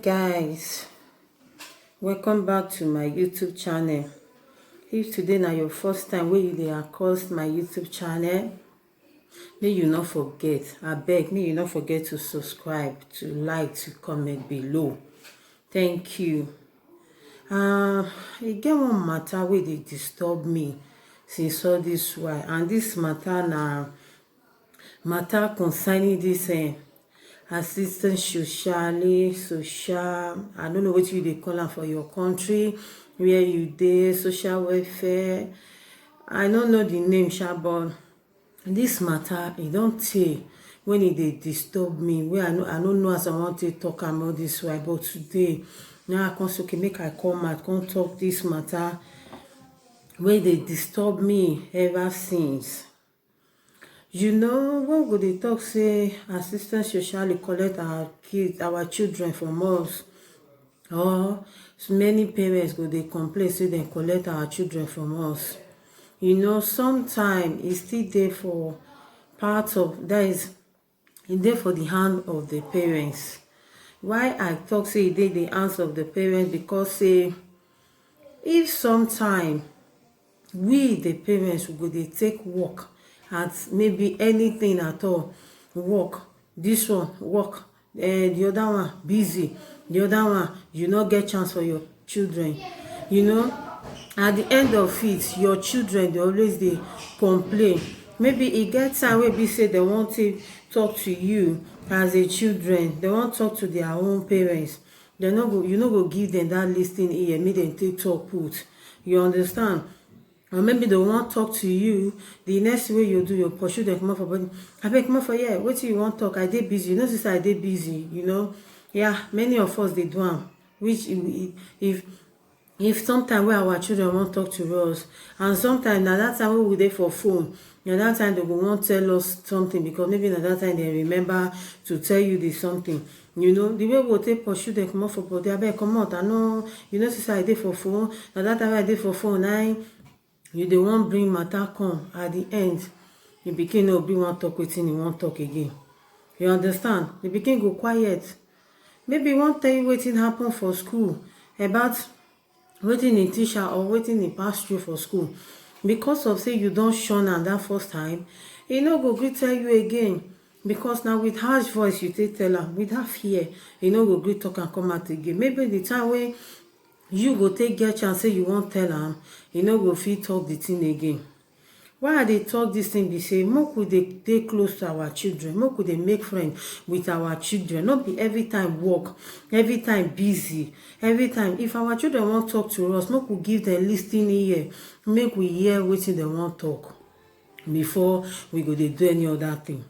guys, welcome back to my YouTube channel. If today na your first time wey you dey across my YouTube channel, make you not forget, abeg make you not forget to subscribe, to like, to comment below. Thank you. E get one matter wey dey disturb me since all this while, and this matter na matter concerning this assistant social, I don't know what you dey call am for your country where you dey, social welfare. I don't know the name sha, but this matter e don tey when e dey disturb me, where I no know as I want to talk am all this while, but today now I come say okay make I come out come talk this matter wey dey disturb me ever since. You know, when we dey talk say assistant social collect our kids, our children from us, or many parents go dey complain say dem collect our children from us. You know, sometimes e still dey for part of, that is, e dey for the hand of the parents. Why I talk say e dey the hands of the parents? Because say if sometime we the parents we go dey take work at maybe anything at all, work, this one work, the other one busy, the other one you not get chance for your children, you know, at the end of it your children they always dey complain. Maybe e get time wey be say they want to talk to you as a children, they want talk to their own parents, they no go, you no go give them that listening ear make them take talk put, you understand? Or maybe they want talk to you, the next way you do, you pursue them, come out for body. Abeg come out for here, wetin you want talk? I dey busy. You know, since I dey busy, you know. Yeah, many of us they do am. Which if sometimes where our children want talk to us, and sometimes na that time we dey for phone, na that time they go want tell us something, because maybe na that time they remember to tell you the something. You know, the way we take pursue them, come out for body. Abeg come out. I know, you know, since I dey for phone, na that time I dey for phone, you dey wan bring matter come, at the end the pikin no be wan talk wetin he wan talk again. You understand? The pikin go quiet. Maybe he wan tell you wetin happen for school, about wetin the teacher or wetin he pass through for school. Because of say you don shun am that first time, he no go gree tell you again, because now with harsh voice you take tell am, with that fear he no go gree talk and come out again. Maybe the time wey you go take get chance say you wan tell am, you no go fit talk the thing again. Why I dey talk this thing be say make we dey close to our children, make we dey make friends with our children. Not be every time work, every time busy, every time. If our children want talk to us, make we give them listening ear, make we hear wetin they want talk before we go dey do any other thing.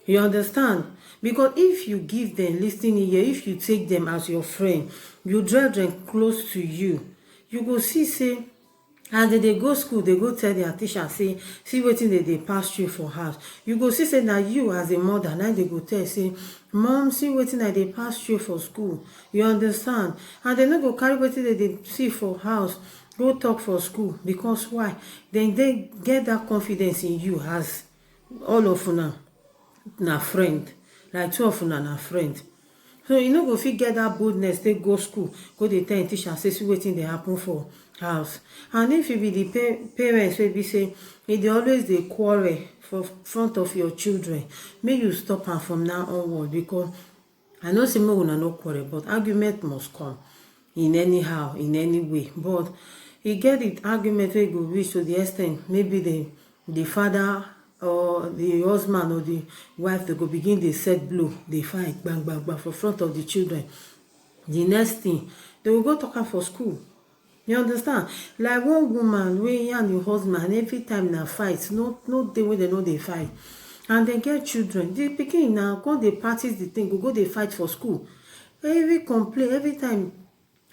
You understand? Because if you give them listening ear, if you take them as your friend, you draw them close to you, you go see say as they go school, they go tell their teacher say see wetin they pass through for house. You go see say now you as a mother, now they go tell say mom, see wetin I dey pass through for school. You understand? And they no go carry wetin they see for house go talk for school. Because why? Then they get that confidence in you as all of una na friend, like two of una na friend. So you no go fit get that boldness take go school, go dey tell teacher say see wetin dey happen for house. And if you be the parents wey be say they always dey quarrel for front of your children, make you stop am from now onward. Because I know say make una no quarrel, but argument must come in anyhow, in any way. But e get the argument wey go reach to the extent maybe the father or the husband or the wife, they go begin dey set blow, dey fight bang bang bang for front of the children. The next thing they will go talk am for school. You understand? Like one woman wey and the husband every time na fight, no day wey they no dey fight, and they get children. The pikin now go dey practice the thing, go dey fight for school. Every complain, every time.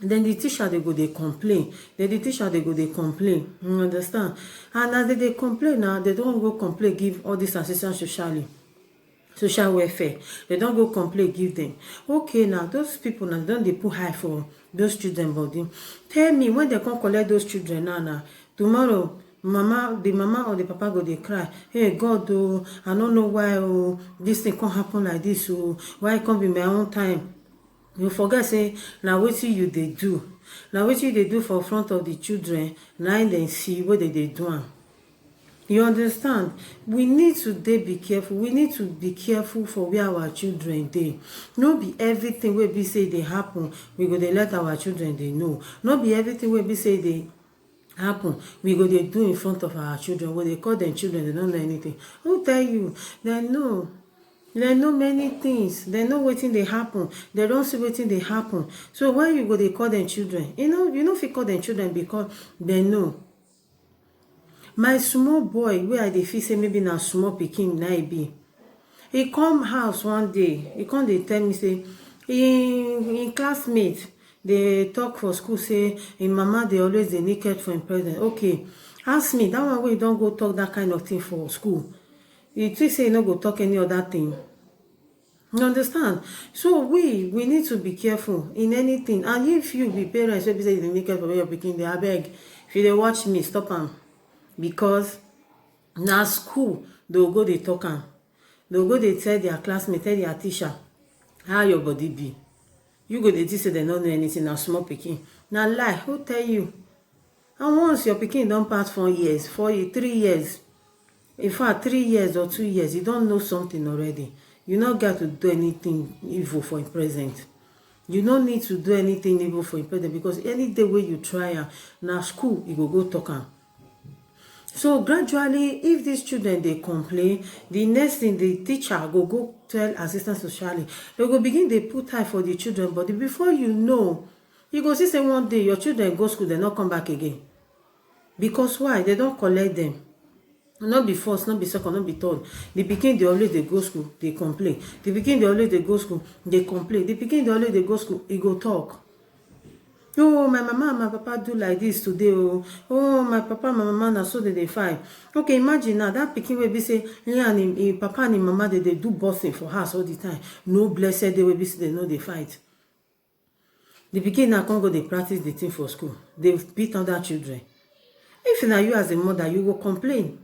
Then the teacher they go dey complain, then the teacher they go dey complain. You understand? And as they complain now, they don't go complain give all this assistant social welfare. They don't go complain give them. Okay, now those people now don't they put high for those children body. Tell me, when they come collect those children now tomorrow the mama or the papa go dey cry, hey God, oh, I don't know why, oh, this thing can't happen like this, oh, why it can't be my own time. You forget say na wetin you dey do, na wetin you dey do for front of the children na im dem see wey dem dey do am. You understand? We need to be careful. We need to be careful for where our children dey. No be everything wey be say dey happen we go dey let our children dey know. No be everything wey be say dey happen we go dey do in front of our children. We dey call them children, they don't know anything. Who tell you? They know many things. They know wetin dey happen. They don see wetin dey happen. So when you go dey call them children, you no fit call them children because they know. My small boy wey I dey feel say maybe na small pikin na e be, he come house one day, he come dey tell me say him classmate dey talk for school say him mama dey always dey naked for him presence. Okay, ask me, that one wey you don go talk that kind of thing for school, you think say you no go talk any other thing? You understand? So we need to be careful in anything. And if you be parents wey be say you dey naked for where your pikin dey, abeg, if you dey watch me, stop am. Because na school they go dey talk am. They go dey tell their classmate, tell their teacher how your body be. You go dey think say they no know anything, na small pikin. Na lie. Who tell you? And once your pikin don pass 4 years, 3 years, in fact 3 years or 2 years, you don't know something already. You not got to do anything evil for him present. You don't need to do anything evil for him present, because any day wey you try am, na school you go talk am. So gradually, if these children dey complain, the next thing the teacher go tell assistant socially. They go begin dey put eye for the children body. Before you know, you go see say one day your children go school, they not come back again. Because why? They don't collect them. Not be first, not be second, not be third. The pikin dey always dey go school, they complain. The pikin dey always dey go school, they complain. The pikin dey always dey go school, he go talk. Oh, my mama and my papa do like this today. Oh, my papa and my mama na so they fight. Okay, imagine now that pikin will be say and him papa and him mama they do bossing for house all the time. No blessed day will be say they know they fight. The pikin now can't go they practice the thing for school. They beat other children. If now you as a mother, you will complain.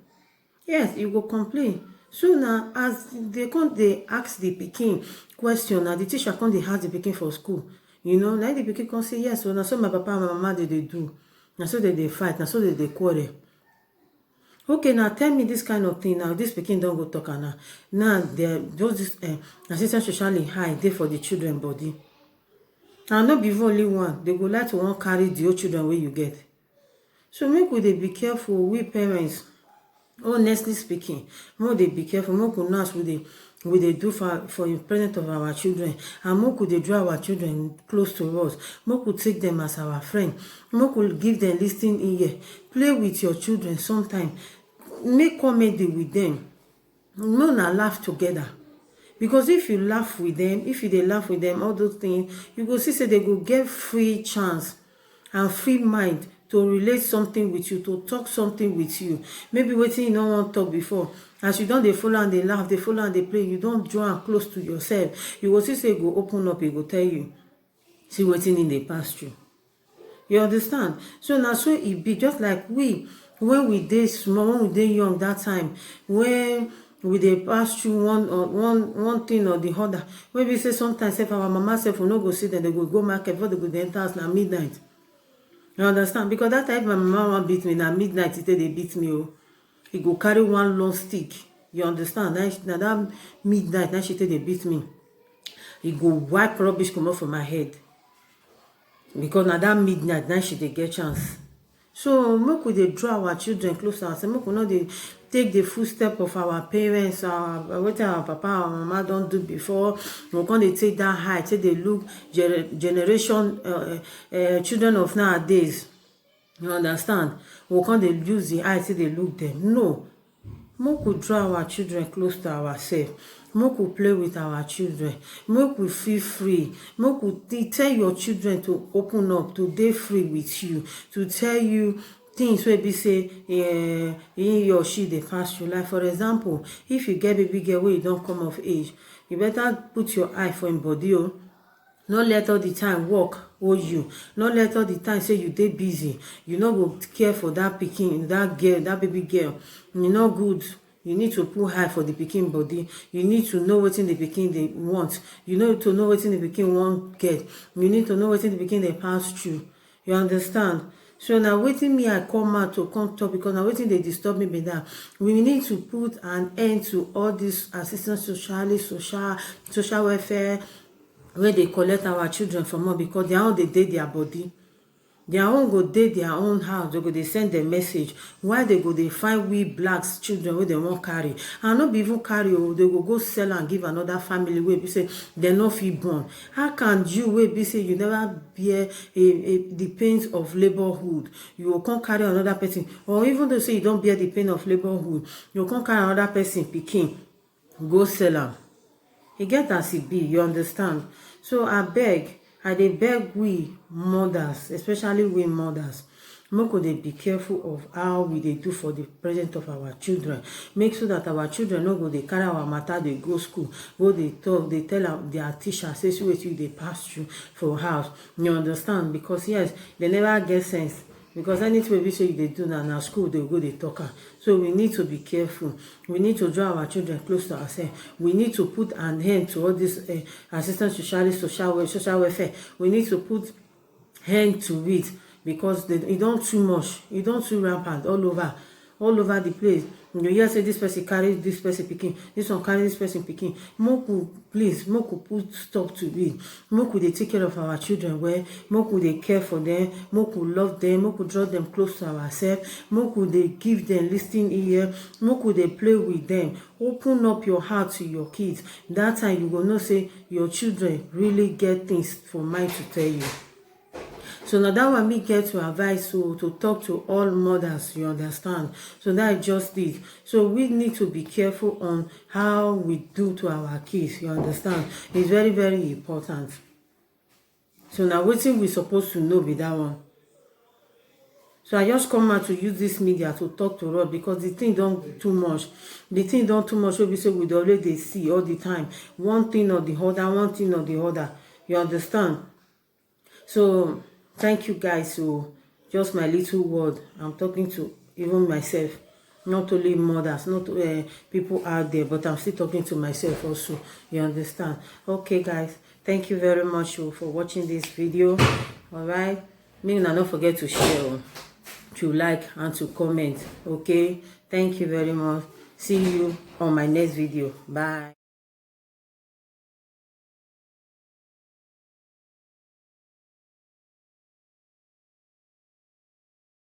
Yes, you will complain. So now as they come, they ask the pikin question. Now the teacher come they ask the pikin for school. You know, now the pikin can say, yes, well, now so my papa and my mama they do. Now so they fight, now so they quarrel. Okay, now tell me this kind of thing. Now this pikin don't go talk now. Now they're just this assistant socially high there for the children body. And not be only one. They go like to want carry the old children where you get. So make we they be careful, we parents. Honestly speaking, more they be careful, more could not we they do for the presence of our children, and more could they draw our children close to us, more could take them as our friend, more could give them listening ear, play with your children sometime, make comedy with them, no na laugh together. Because if you laugh with them, all those things, you go see say they go get free chance and free mind to relate something with you, to talk something with you. Maybe wetin you no wan talk before, as you don dey follow and dey laugh, dey follow and dey play, you don draw am close to yourself. You go see say e go open up, e go tell you, see wetin e dey pass through. You understand? So na so e be. Just like we, when we dey small, when we dey young that time, when we dey pass through one thing or the other, when we say sometimes if our mama self will no go see them, they go market before they go dey enter house na midnight. You understand? Because that time my mama wan beat me, na midnight they beat me. Oh, he go carry one long stick. You understand? Now that midnight, now she they beat me. He go wipe rubbish come off from my head. Because now that midnight, now she they get chance. So make we dey draw our children closer. I say make we not dey take the footstep of our parents, what our papa and mama don't do before. We can't dey take that height, take they look generation children of nowadays. You understand? We can't dey use the eye till they look them. No. Make we draw our children close to ourselves. Make we play with our children. Make we feel free. Make we tell your children to open up, to dey free with you, to tell you things wey be say he or she dey pass through. Like for example, if you get baby girl wey don't come of age, you better put your eye for him body. Oh, not let all the time work hold you. Not let all the time say you dey busy. You no go care for that pikin, that girl, that baby girl. You no good. you need to put eye for the pikin body. You need to know wetin the pikin dey want. You need to know wetin the pikin wan get. You need to know wetin the pikin dey pass through. You understand? So now wetin me I come out to come talk, because now wetin dey disturb me be that we need to put an end to all this assistance social welfare wey dey collect our children from us, because their own dey their body. Their own go dey their own house. They go dey send them message. Why they go dey find we blacks children wey they won't carry, and not be even carry, they go sell and give another family wey be say they no fit born. How can you wey be say you never bear the pains of laborhood, you will come carry another person? Or even though say you don't bear the pain of laborhood, you come carry another person pikin go sell am. E get as e be, you understand? So I dey beg we mothers, especially we mothers, make we dey be careful of how we dey do for the present of our children. Make sure that our children no go dey carry our matter dey go school, go dey talk, dey tell their teacher say see wetin dey pass through for house. You understand? Because yes, they never get sense. Because anything we say they do now school, they go they talk. So we need to be careful. We need to draw our children close to ourselves. We need to put an end to all this assistance social welfare. We need to put end to it, because it don't too much. It don't too rampant all over the place. You hear say this person carry this person picking, this one carry this person picking. Please, put stop to it. Moku they take care of our children well. Moku they care for them. Moku love them. Moku draw them close to ourselves. Moku they give them listening ear. Moku they play with them. Open up your heart to your kids. That time you will know say your children really get things for mind to tell you. So now that one me get to advise to talk to all mothers, you understand? So that just it. So we need to be careful on how we do to our kids, you understand? It's very, very important. So now wetin we supposed to know with that one. So I just come out to use this media to talk to us, because the thing don't too much. The thing don't too much. So we say we already see all the time. One thing or the other. You understand? So thank you guys. So just my little word. I'm talking to even myself, not only mothers, not people out there, but I'm still talking to myself also. You understand? Okay guys, thank you very much for watching this video. All right, make sure not forget to share, to like and to comment. Okay, thank you very much. See you on my next video. Bye.